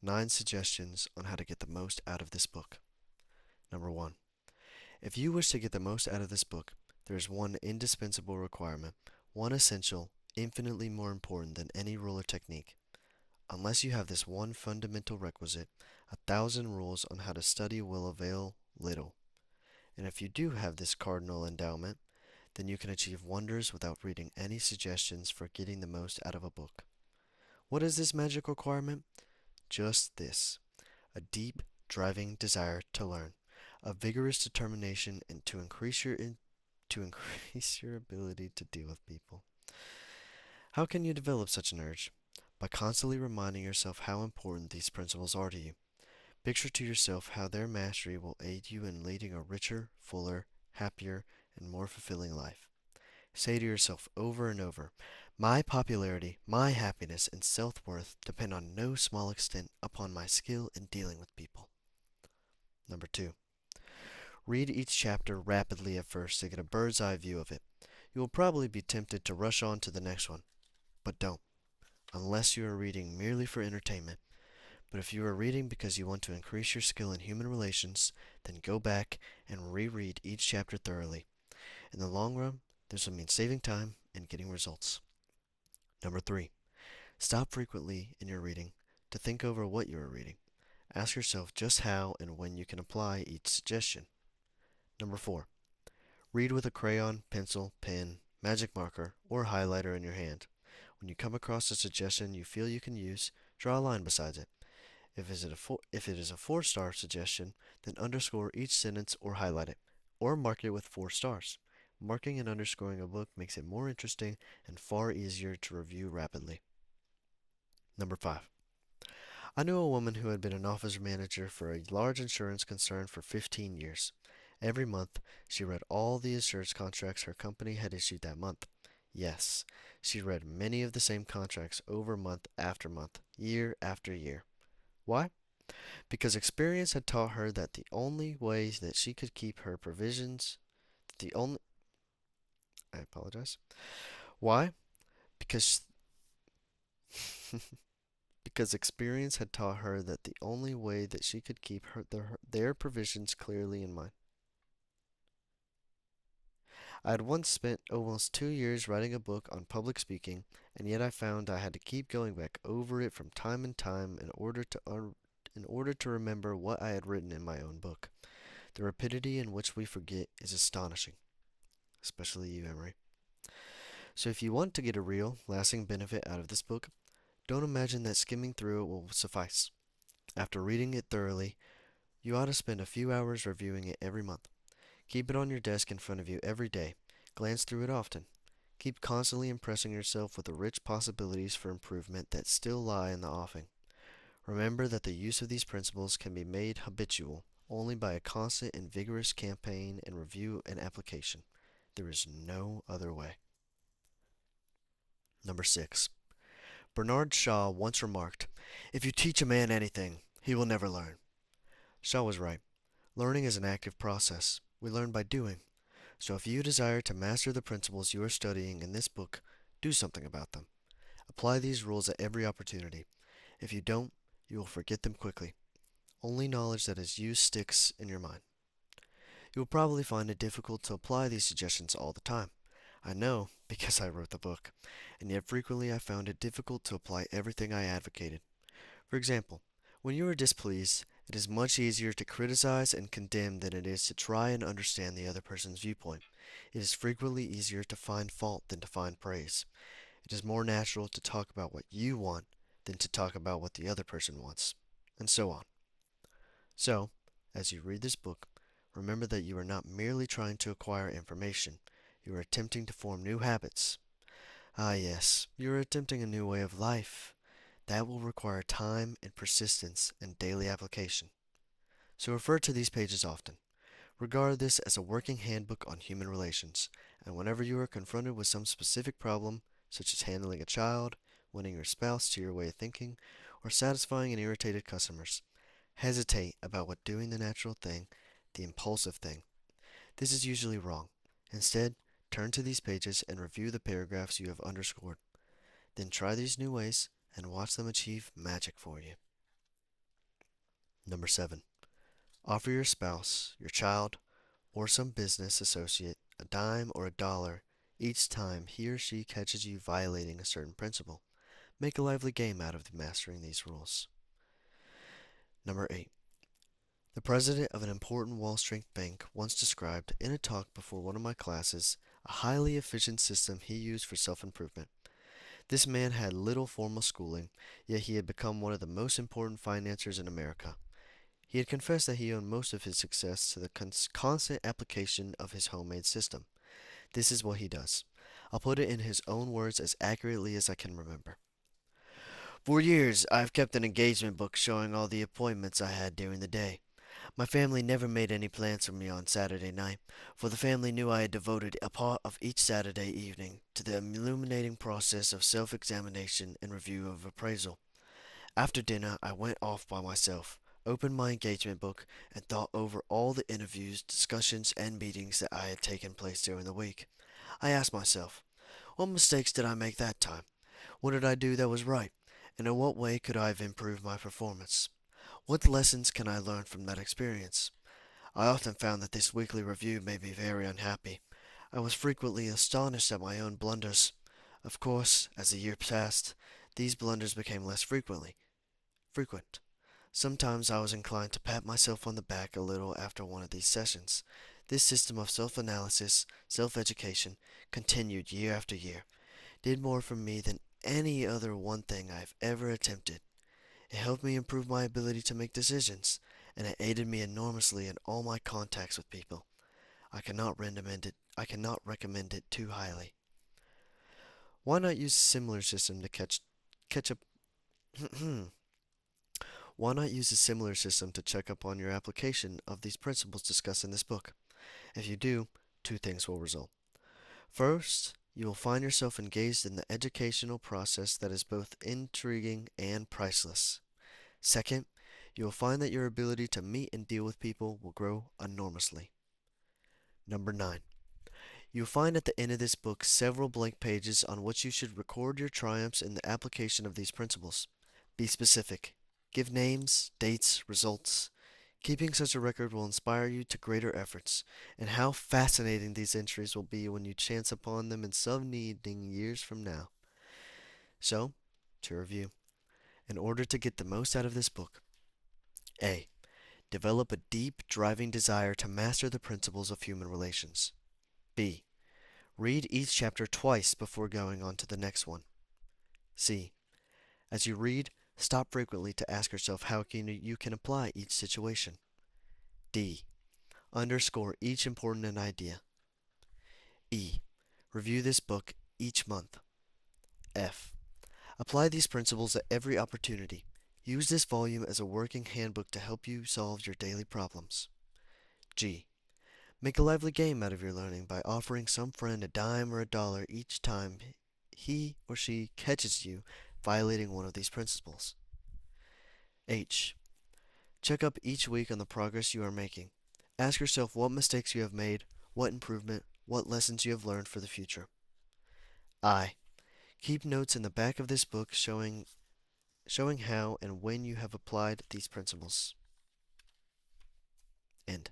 9 suggestions on how to get the most out of this book. Number 1. If you wish to get the most out of this book, there is one indispensable requirement, one essential, infinitely more important than any rule or technique. Unless you have this one fundamental requisite, 1,000 rules on how to study will avail little. And if you do have this cardinal endowment, then you can achieve wonders without reading any suggestions for getting the most out of a book. What is this magic requirement? Just this: a deep, driving desire to learn, a vigorous determination and to increase your ability to deal with people. How can you develop such an urge? By constantly reminding yourself how important these principles are to you. Picture to yourself how their mastery will aid you in leading a richer, fuller, happier, and more fulfilling life. Say to yourself over and over, my popularity, my happiness, and self-worth depend on no small extent upon my skill in dealing with people. Number 2. Read each chapter rapidly at first to get a bird's eye view of it. You will probably be tempted to rush on to the next one, but don't, unless you are reading merely for entertainment. But if you are reading because you want to increase your skill in human relations, then go back and reread each chapter thoroughly. In the long run, this will mean saving time and getting results. Number 3. Stop frequently in your reading to think over what you are reading. Ask yourself just how and when you can apply each suggestion. Number 4. Read with a crayon, pencil, pen, magic marker, or highlighter in your hand. When you come across a suggestion you feel you can use, draw a line beside it. If it is a 4-star suggestion, then underscore each sentence or highlight it, or mark it with 4 stars. Marking and underscoring a book makes it more interesting and far easier to review rapidly. Number 5. I knew a woman who had been an office manager for a large insurance concern for 15 years. Every month, she read all the insurance contracts her company had issued that month. Yes, she read many of the same contracts over month after month, year after year. Why? Because experience had taught her that the only way that she could keep her provisions, the only, I apologize. Why? Because because experience had taught her that the only way that she could keep their provisions clearly in mind. I had once spent almost 2 years writing a book on public speaking, and yet I found I had to keep going back over it from time to time in order to remember what I had written in my own book. The rapidity in which we forget is astonishing, especially you, Emery. So if you want to get a real, lasting benefit out of this book, don't imagine that skimming through it will suffice. After reading it thoroughly, you ought to spend a few hours reviewing it every month. Keep it on your desk in front of you every day. Glance through it often. Keep constantly impressing yourself with the rich possibilities for improvement that still lie in the offing. Remember that the use of these principles can be made habitual only by a constant and vigorous campaign and review and application. There is no other way. Number 6. Bernard Shaw once remarked, "If you teach a man anything, he will never learn." Shaw was right. Learning is an active process. We learn by doing. So if you desire to master the principles you are studying in this book, do something about them. Apply these rules at every opportunity. If you don't, you will forget them quickly. Only knowledge that is used sticks in your mind. You will probably find it difficult to apply these suggestions all the time. I know, because I wrote the book, and yet frequently I found it difficult to apply everything I advocated. For example, when you are displeased, it is much easier to criticize and condemn than it is to try and understand the other person's viewpoint. It is frequently easier to find fault than to find praise. It is more natural to talk about what you want than to talk about what the other person wants, and so on. So, as you read this book, remember that you are not merely trying to acquire information, you are attempting to form new habits. Ah, yes, you are attempting a new way of life. That will require time and persistence and daily application. So refer to these pages often. Regard this as a working handbook on human relations, and whenever you are confronted with some specific problem, such as handling a child, winning your spouse to your way of thinking, or satisfying an irritated customers, hesitate about what doing the natural thing, the impulsive thing. This is usually wrong. Instead, turn to these pages and review the paragraphs you have underscored. Then try these new ways and watch them achieve magic for you. Number 7. Offer your spouse, your child, or some business associate a dime or a dollar each time he or she catches you violating a certain principle. Make a lively game out of mastering these rules. Number 8. The president of an important Wall Street bank once described, in a talk before one of my classes, a highly efficient system he used for self-improvement. This man had little formal schooling, yet he had become one of the most important financiers in America. He had confessed that he owed most of his success to the constant application of his homemade system. This is what he does. I'll put it in his own words as accurately as I can remember. For years, I've kept an engagement book showing all the appointments I had during the day. My family never made any plans for me on Saturday night, for the family knew I had devoted a part of each Saturday evening to the illuminating process of self-examination and review of appraisal. After dinner, I went off by myself, opened my engagement book, and thought over all the interviews, discussions, and meetings that I had taken place during the week. I asked myself, what mistakes did I make that time? What did I do that was right? And in what way could I have improved my performance? What lessons can I learn from that experience? I often found that this weekly review made me very unhappy. I was frequently astonished at my own blunders. Of course, as the year passed, these blunders became less frequent. Sometimes I was inclined to pat myself on the back a little after one of these sessions. This system of self-analysis, self-education, continued year after year, did more for me than any other one thing I've ever attempted. It helped me improve my ability to make decisions, and it aided me enormously in all my contacts with people. I cannot recommend it too highly. Why not use a similar system to catch up Why not use a similar system to check up on your application of these principles discussed in this book? If you do, two things will result. First, you will find yourself engaged in the educational process that is both intriguing and priceless. Second, you will find that your ability to meet and deal with people will grow enormously. Number 9. You will find at the end of this book several blank pages on which you should record your triumphs in the application of these principles. Be specific. Give names, dates, results. Keeping such a record will inspire you to greater efforts, and how fascinating these entries will be when you chance upon them in some needing years from now. So, to review, in order to get the most out of this book, A. Develop a deep, driving desire to master the principles of human relations. B. Read each chapter twice before going on to the next one. C. As you read, stop frequently to ask yourself how you can apply each situation. D. Underscore each important idea. E. Review this book each month. F. Apply these principles at every opportunity. Use this volume as a working handbook to help you solve your daily problems. G. Make a lively game out of your learning by offering some friend a dime or a dollar each time he or she catches you violating one of these principles. H. Check up each week on the progress you are making. Ask yourself what mistakes you have made, what improvement, what lessons you have learned for the future. I. Keep notes in the back of this book showing how and when you have applied these principles. End.